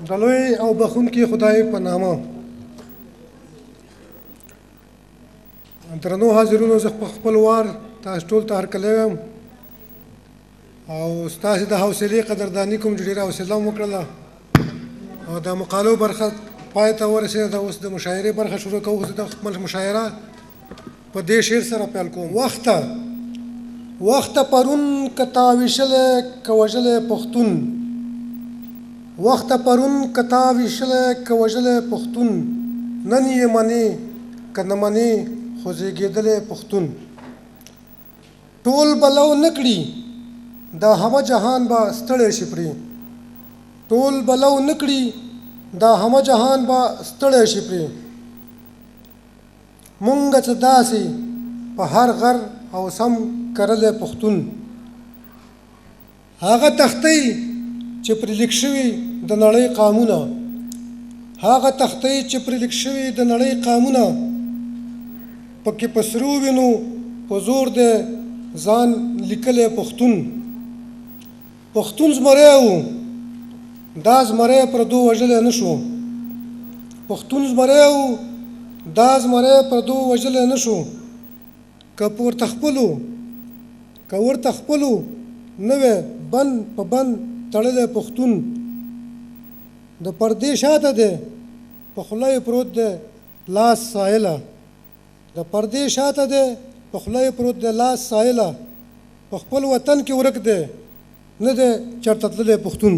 د لوی او بخونکي خدای په نامه. درنو حاضرونو، زه په خپل وار تاسو ټول ته هرکلی وایم او ستاسې د حوصلې قدرداني کوم چې ډېره حوصله مو وکړله او د مقالو برخه پای ته ورسېده. اوس د مشاعرې برخه شروع کوو. زه د خپل مشاعره په دې شعر سره پیل کوم. وخته پرون که تا ویشلی که وژلی پښتون، وخته پرون که تا ویشلی که وژلی پښتون، نن یې منې که نه منې خو زیږېدلی پښتون. ټول به لو نه کړي دا همه جهان به ستړی شي پرې، ټول به لو نه کړي دا همه جهان به ستړی شي پرې. مونږ څه داسې په هر غر او سم کرلی پښتون، هغه تختۍ چې پرې لیک شوي د نړۍ قامونه، هغه تختۍ چې پرې لیک شوي د نړۍ قامونه، پکې په سرو وینو په زور دی ځان لیکلی پښتون. پښتون زمری و دا زمری پردو وژلی نه شو، پښتون زمری و دا زمری پردو وژلی نه شو. که ورته خپلو نه وی بند په بند تړلی پښتون، د پردې شاته دی په خوله یې پروت دی لاس سایله، د پردې شاته دی په خوله یې پروت دی لاس سایله. په خپل وطن کې ورک دی نه دی چېرته تللی پښتون.